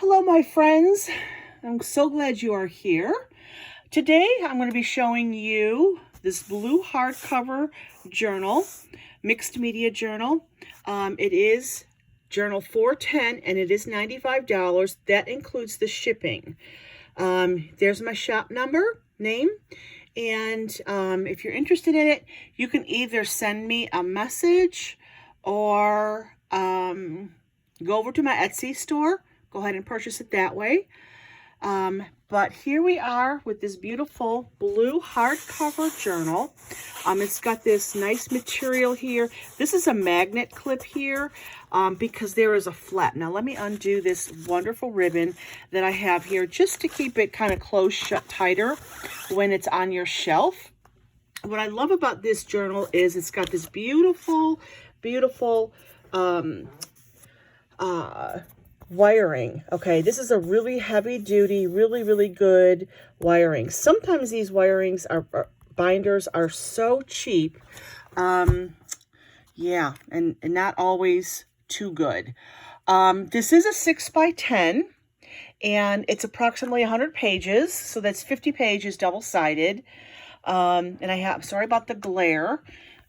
Hello, my friends. I'm so glad you are here. Today, I'm going to be showing you this blue hardcover journal, mixed media journal. It is Jnl.410 and it is $95. That includes the shipping. There's my shop number, name. And if you're interested in it, you can either send me a message or go over to my Etsy store. Go ahead and purchase it that way. But here we are with this beautiful blue hardcover journal. It's got this nice material here. This is a magnet clip here because there is a flap. Now let me undo this wonderful ribbon that I have here just to keep it kind of closed shut tighter when it's on your shelf. What I love about this journal is it's got this beautiful wiring. Okay, this is a really heavy duty, really good wiring. Sometimes these wirings binders are so cheap, yeah, and not always too good. This is a 6x10 and it's approximately 100 pages, so that's 50 pages double-sided. And sorry about the glare.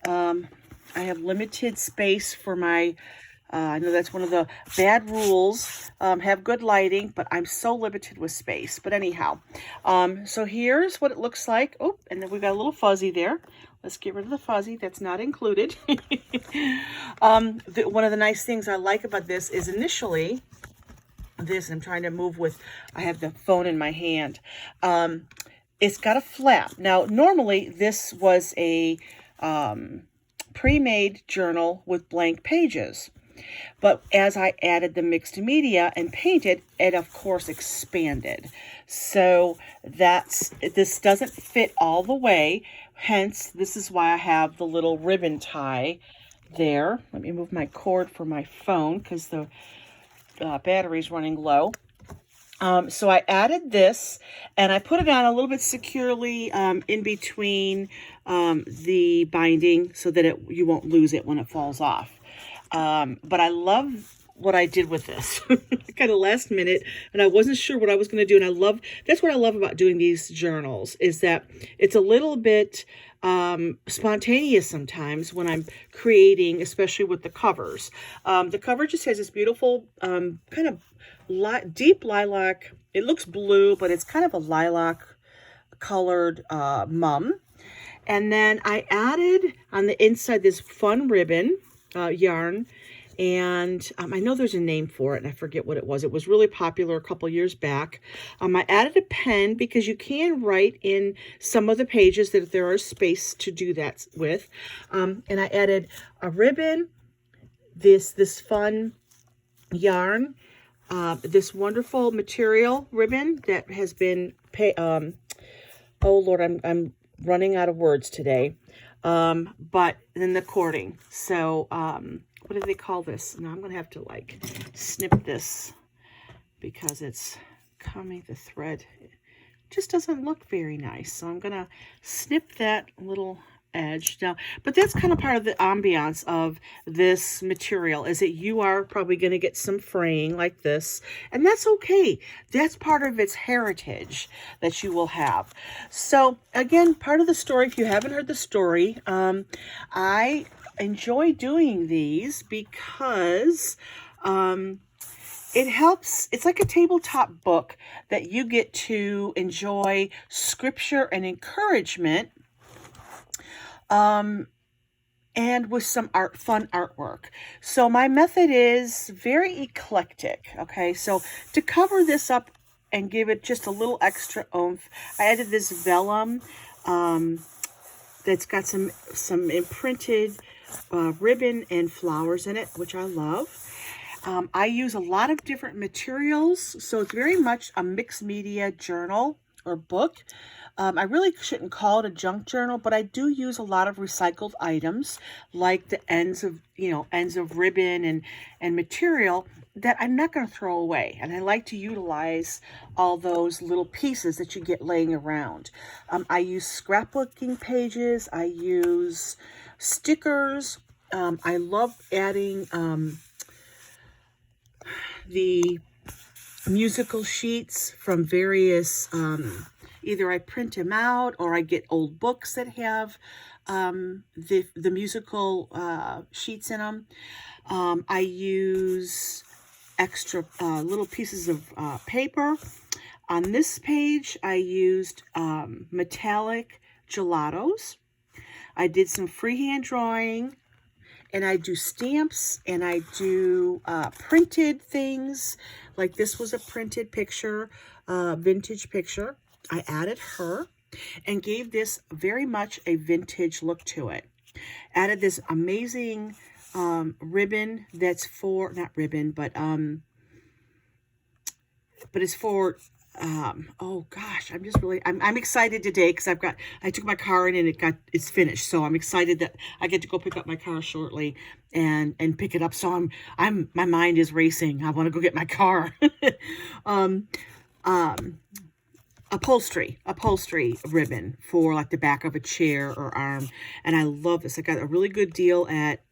I have limited space for my I know that's one of the bad rules, have good lighting, but I'm so limited with space. But anyhow, so here's what it looks like. Oh, and then we've got a little fuzzy there. Let's get rid of the fuzzy. That's not included. One of the nice things I like about this is initially, I'm trying to move with, I have the phone in my hand. It's got a flap. Now, normally this was a pre-made journal with blank pages. But as I added the mixed media and painted, it of course expanded. So this doesn't fit all the way. Hence, this is why I have the little ribbon tie there. Let me move my cord for my phone because the battery's running low. So I added this and I put it on a little bit securely in between the binding so that you won't lose it when it falls off. But I love what I did with this kind of last minute, and I wasn't sure what I was going to do. And that's what I love about doing these journals, is that it's a little bit spontaneous sometimes when I'm creating, especially with the covers. The cover just has this beautiful kind of deep lilac. It looks blue, but it's kind of a lilac colored mum. And then I added on the inside this fun ribbon yarn, and I know there's a name for it and I forget what it was. It was really popular a couple years back. I added a pen because you can write in some of the pages that there is space to do that with. And I added a ribbon, this fun yarn, this wonderful material ribbon that has been oh Lord, I'm running out of words today. But then the cording. So, what do they call this? Now I'm going to have to like snip this because it's coming, the thread just doesn't look very nice. So I'm going to snip that little edge now, but that's kind of part of the ambiance of this material, is that you are probably going to get some fraying like this, and that's okay. That's part of its heritage that you will have. So again, part of the story, if you haven't heard the story, I enjoy doing these because it helps. It's like a tabletop book that you get to enjoy scripture and encouragement, and with some fun artwork. So my method is very eclectic. Okay, so to cover this up and give it just a little extra oomph, I added this vellum that's got some imprinted ribbon and flowers in it, which I love. I use a lot of different materials, so it's very much a mixed media journal or book. I really shouldn't call it a junk journal, but I do use a lot of recycled items, like the ends of ribbon and material that I'm not going to throw away. And I like to utilize all those little pieces that you get laying around. I use scrapbooking pages. I use stickers. I love adding the musical sheets from various, either I print them out or I get old books that have the musical sheets in them. I use extra little pieces of paper. On this page, I used metallic gelatos. I did some freehand drawing, and I do stamps, and I do printed things. Like this was a printed picture, vintage picture. I added her and gave this very much a vintage look to it. Added this amazing ribbon that's for, not ribbon, but it's for, oh gosh, I'm excited today because I took my car in and it's finished. So I'm excited that I get to go pick up my car shortly and pick it up. So my mind is racing. I want to go get my car. Upholstery ribbon for like the back of a chair or arm. And I love this. I got a really good deal at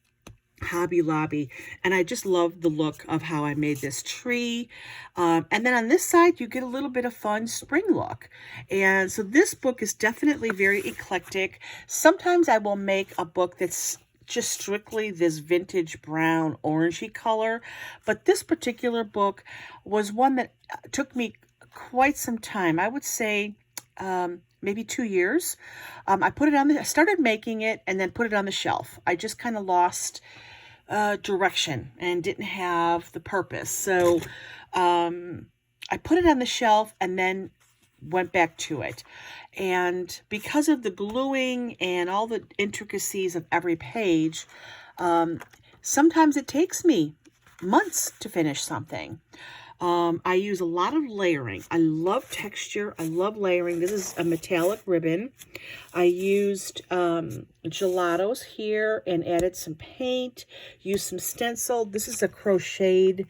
Hobby Lobby, and I just love the look of how I made this tree. And then on this side, you get a little bit of fun spring look. And so this book is definitely very eclectic. Sometimes I will make a book that's just strictly this vintage brown orangey color, but this particular book was one that took me quite some time. I would say maybe 2 years. I started making it and then put it on the shelf. I just kind of lost direction and didn't have the purpose. So I put it on the shelf and then went back to it. And because of the gluing and all the intricacies of every page, sometimes it takes me months to finish something. I use a lot of layering. I love texture. I love layering. This is a metallic ribbon. I used gelatos here and added some paint. Used some stencil. This is a crocheted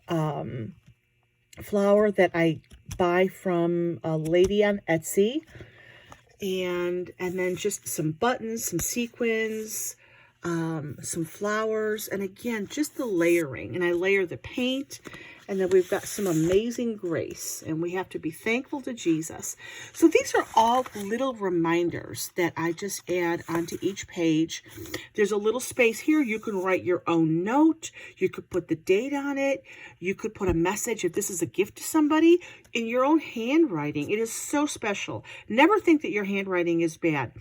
flower that I buy from a lady on Etsy. And then just some buttons, some sequins, some flowers, and again, just the layering. And I layer the paint. And then we've got some amazing grace, and we have to be thankful to Jesus. So these are all little reminders that I just add onto each page. There's a little space here. You can write your own note. You could put the date on it. You could put a message if this is a gift to somebody in your own handwriting. It is so special. Never think that your handwriting is bad.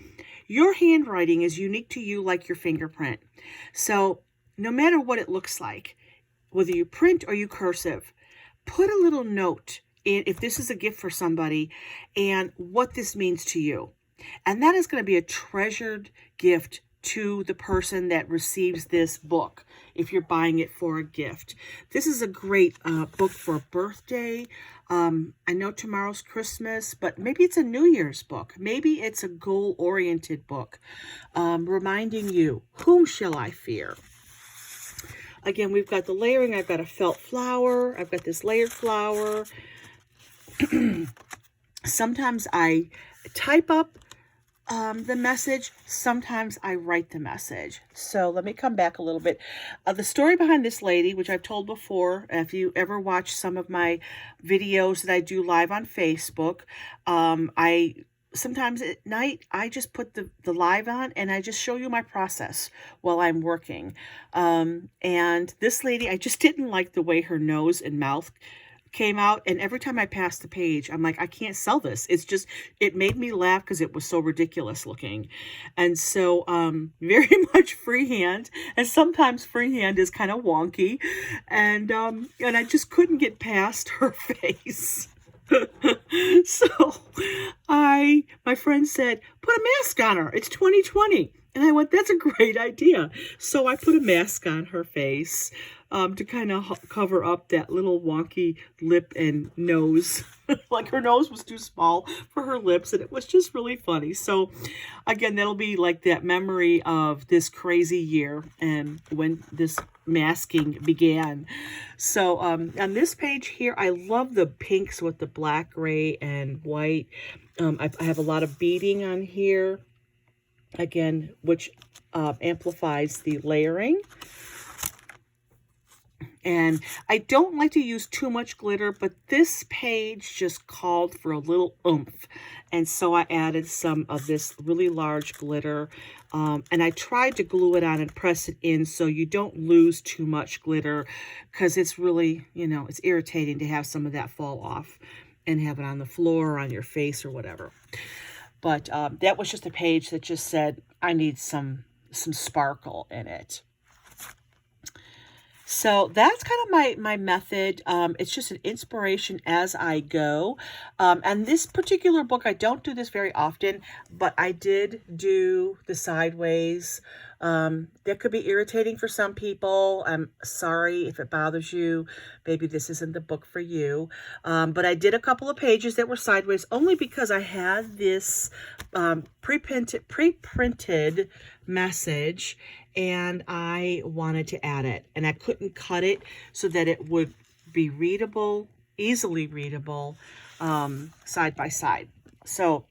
Your handwriting is unique to you like your fingerprint. So no matter what it looks like, whether you print or you cursive, put a little note in if this is a gift for somebody and what this means to you. And that is going to be a treasured gift to the person that receives this book if you're buying it for a gift. This is a great book for a birthday. I know tomorrow's Christmas, but maybe it's a New Year's book. Maybe it's a goal-oriented book, reminding you, whom shall I fear? Again, we've got the layering. I've got a felt flower. I've got this layered flower. Sometimes I type up the message. Sometimes I write the message. So let me come back a little bit. The story behind this lady, which I've told before, if you ever watch some of my videos that I do live on Facebook, sometimes at night, I just put the live on and I just show you my process while I'm working. And this lady, I just didn't like the way her nose and mouth came out. And every time I passed the page, I'm like, I can't sell this. It made me laugh because it was so ridiculous looking. And so very much freehand. And sometimes freehand is kind of wonky. And I just couldn't get past her face. So my friend said, put a mask on her. It's 2020. And I went, that's a great idea. So I put a mask on her face to kind of cover up that little wonky lip and nose. Like her nose was too small for her lips, and it was just really funny. So again, that'll be like that memory of this crazy year and when this masking began. So on this page here, I love the pinks with the black, gray, and white. I have a lot of beading on here, again, which amplifies the layering. And I don't like to use too much glitter, but this page just called for a little oomph. And so I added some of this really large glitter. And I tried to glue it on and press it in so you don't lose too much glitter, because it's really, you know, it's irritating to have some of that fall off and have it on the floor or on your face or whatever. But that was just a page that just said, I need some sparkle in it. So that's kind of my method. It's just an inspiration as I go. And this particular book, I don't do this very often, but I did do the sideways. That could be irritating for some people. I'm sorry if it bothers you. Maybe this isn't the book for you. But I did a couple of pages that were sideways only because I had this pre-printed message and I wanted to add it, and I couldn't cut it so that it would be readable, easily readable, side by side. So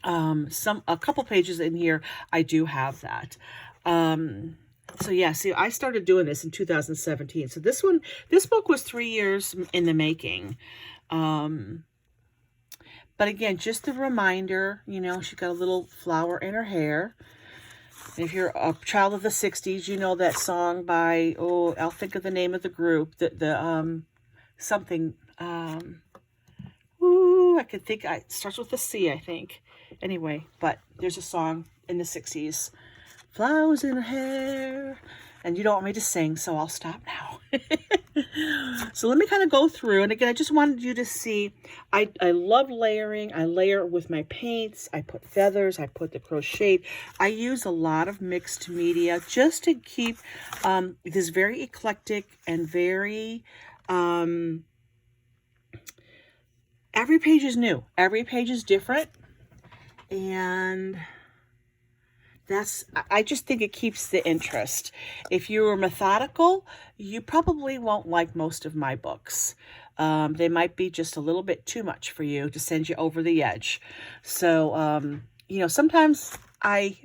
a couple pages in here, I do have that. So yeah, see, I started doing this in 2017. So this book was 3 years in the making. But again, just a reminder, you know, she got a little flower in her hair. If you're a child of the 60s, you know that song by, oh, I'll think of the name of the group, something, I could think, it starts with a C, I think. Anyway, but there's a song in the 60s, flowers in her hair, and you don't want me to sing, so I'll stop now. So let me kind of go through, and again, I just wanted you to see, I love layering. I layer with my paints, I put feathers, I put the crochet. I use a lot of mixed media just to keep this very eclectic and very, every page is new, every page is different, and I just think it keeps the interest. If you're methodical, you probably won't like most of my books. They might be just a little bit too much for you to send you over the edge. So, you know, sometimes I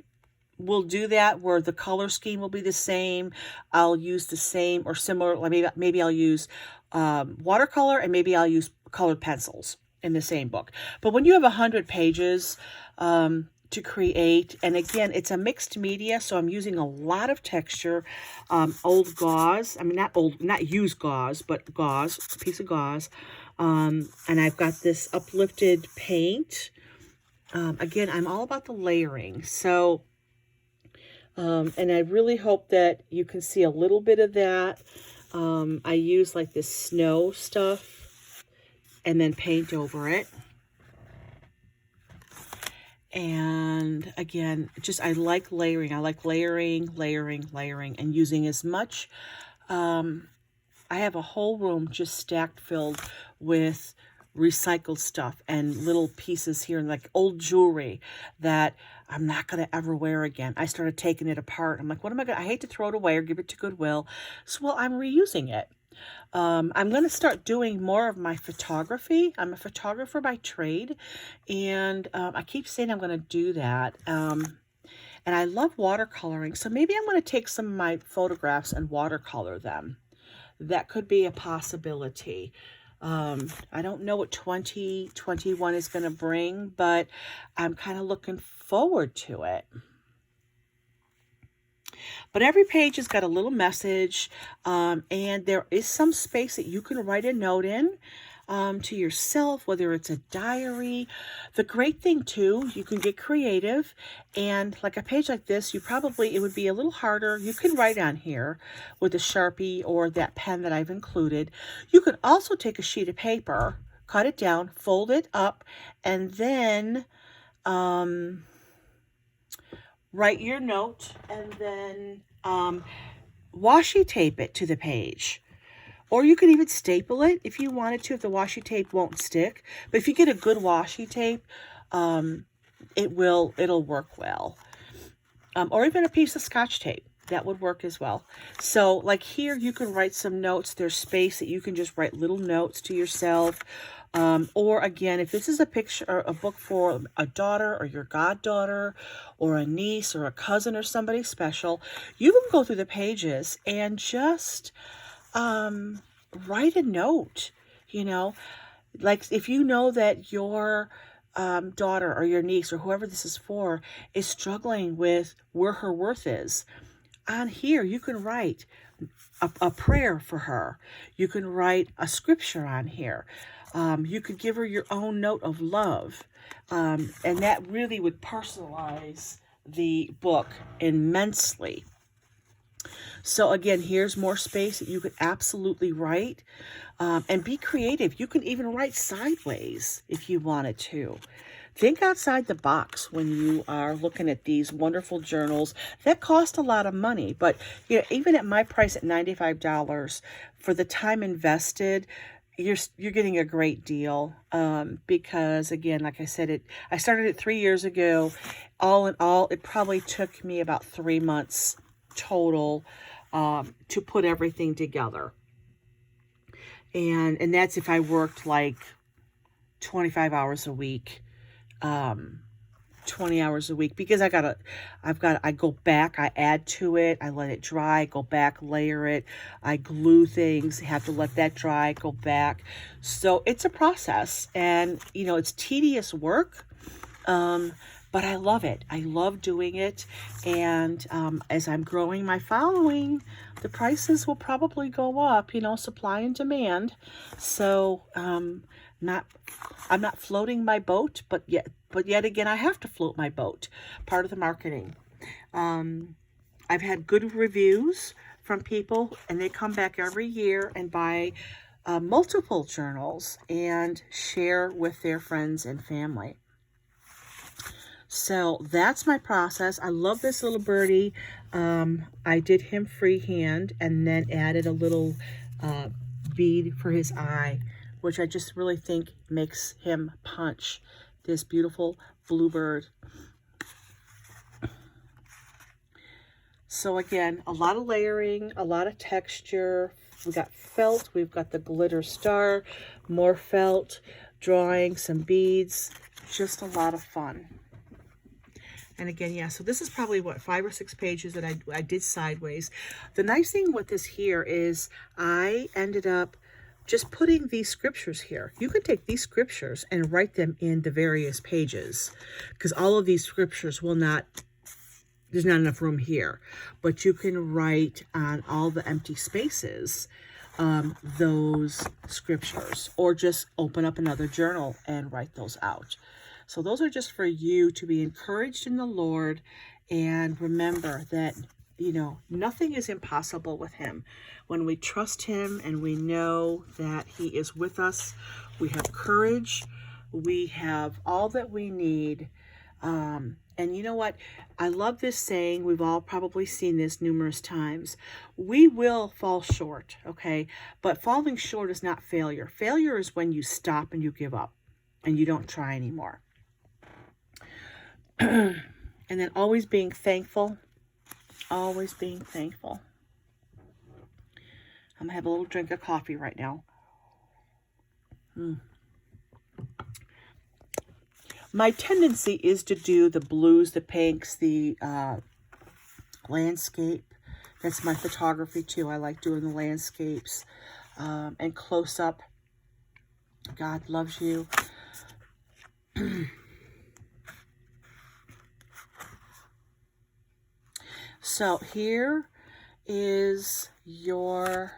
will do that where the color scheme will be the same. I'll use the same or similar, like maybe I'll use watercolor, and maybe I'll use colored pencils in the same book. But when you have 100 pages, to create, and again, it's a mixed media, so I'm using a lot of texture, old gauze, I mean not used gauze, but gauze, a piece of gauze, and I've got this uplifted paint. Again, I'm all about the layering, so and I really hope that you can see a little bit of that. I use like this snow stuff and then paint over it. And again, I like layering. I like layering, and using as much. I have a whole room just stacked filled with recycled stuff and little pieces here, and like old jewelry that I'm not going to ever wear again. I started taking it apart. I'm like, what am I going to, I hate to throw it away or give it to Goodwill. So, well, I'm reusing it. I'm going to start doing more of my photography. I'm a photographer by trade, and I keep saying I'm going to do that. And I love watercoloring, so maybe I'm going to take some of my photographs and watercolor them. That could be a possibility. I don't know what 2021 is going to bring, but I'm kind of looking forward to it. But every page has got a little message, and there is some space that you can write a note in to yourself, whether it's a diary. The great thing too, you can get creative, and like a page like this, it would be a little harder. You can write on here with a Sharpie or that pen that I've included. You could also take a sheet of paper, cut it down, fold it up, and then write your note, and then washi tape it to the page. Or you could even staple it if you wanted to, if the washi tape won't stick. But if you get a good washi tape, it'll work well. Or even a piece of Scotch tape. That would work as well. So like here, you can write some notes. There's space that you can just write little notes to yourself. Or again, if this is a picture or a book for a daughter or your goddaughter or a niece or a cousin or somebody special, you can go through the pages and just write a note, you know, like if you know that your daughter or your niece or whoever this is for is struggling with where her worth is, on here you can write a prayer for her. You can write a scripture on here. You could give her your own note of love. And that really would personalize the book immensely. So again, here's more space that you could absolutely write, and be creative. You can even write sideways if you wanted to. Think outside the box when you are looking at these wonderful journals that cost a lot of money. But you know, even at my price at $95 for the time invested, you're getting a great deal, because again, like I said, I started it 3 years ago. All in all, it probably took me about 3 months total to put everything together. And that's if I worked like 25 hours a week, 20 hours a week, because I go back, I add to it, I let it dry, go back, layer it, I glue things, have to let that dry, go back. So it's a process, and you know, it's tedious work. But I love it. I love doing it. And as I'm growing my following, the prices will probably go up, you know, supply and demand. So I'm not floating my boat, but yet again, I have to float my boat. Part of the marketing. I've had good reviews from people, and they come back every year and buy multiple journals and share with their friends and family. So that's my process. I love this little birdie. I did him freehand and then added a little bead for his eye, which I just really think makes him punch. This beautiful bluebird. So again, a lot of layering, a lot of texture. We got felt, we've got the glitter star, more felt, drawing, some beads, just a lot of fun. And again, yeah, so this is probably, what, 5 or 6 pages that I did sideways. The nice thing with this here is I ended up just putting these scriptures here. You could take these scriptures and write them in the various pages, because all of these scriptures will not, there's not enough room here. But you can write on all the empty spaces those scriptures, or just open up another journal and write those out. So those are just for you to be encouraged in the Lord, and remember that, you know, nothing is impossible with him. When we trust him and we know that he is with us, we have courage, we have all that we need. And you know what? I love this saying. We've all probably seen this numerous times. We will fall short, okay? But falling short is not failure. Failure is when you stop and you give up and you don't try anymore. And then always being thankful. Always being thankful. I'm going to have a little drink of coffee right now. My tendency is to do the blues, the pinks, the landscape. That's my photography too. I like doing the landscapes and close up. God loves you. So here is your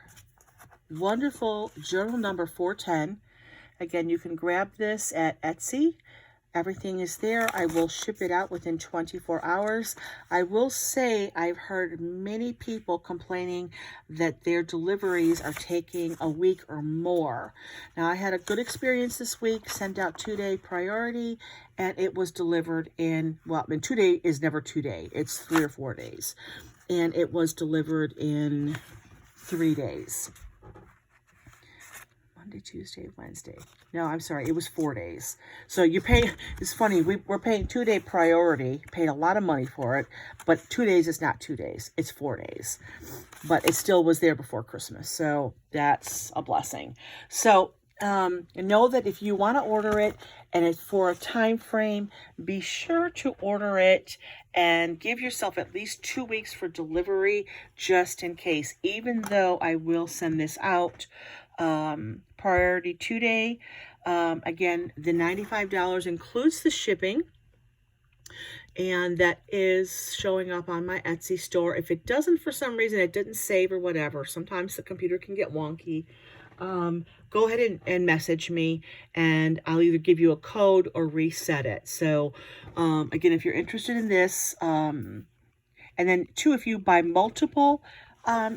wonderful journal number 410. Again, you can grab this at Etsy. Everything is there. I will ship it out within 24 hours. I will say I've heard many people complaining that their deliveries are taking a week or more. Now, I had a good experience this week, sent out 2-day priority, and it was delivered in, well, 2 days is never 2 days. It's 3 or 4 days. And it was delivered in 3 days. Monday, Tuesday, Wednesday. No, I'm sorry. It was 4 days. So you pay, it's funny. We're paying 2-day priority, paid a lot of money for it, but 2 days is not 2 days. It's 4 days. But it still was there before Christmas. So that's a blessing. So know that if you want to order it and it's for a time frame, be sure to order it and give yourself at least 2 weeks for delivery, just in case. Even though I will send this out priority 2 day. Again, the $95 includes the shipping, and that is showing up on my Etsy store. If it doesn't, for some reason, it didn't save or whatever, sometimes the computer can get wonky, go ahead and message me, and I'll either give you a code or reset it. So again, if you're interested in this, and then too, if you buy multiple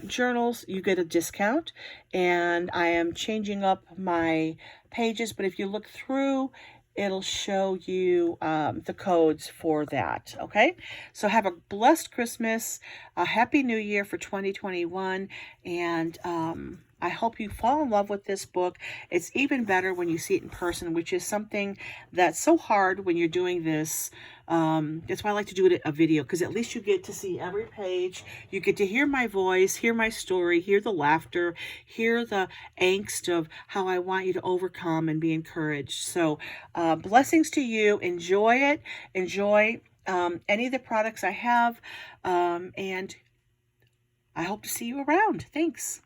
journals, you get a discount. And I am changing up my pages, but if you look through, it'll show you the codes for that. Okay, so have a blessed Christmas, a happy new year for 2021, and I hope you fall in love with this book. It's even better when you see it in person, which is something that's so hard when you're doing this. That's why I like to do it a video, because at least you get to see every page. You get to hear my voice, hear my story, hear the laughter, hear the angst of how I want you to overcome and be encouraged. So blessings to you. Enjoy it. Enjoy any of the products I have. And I hope to see you around. Thanks.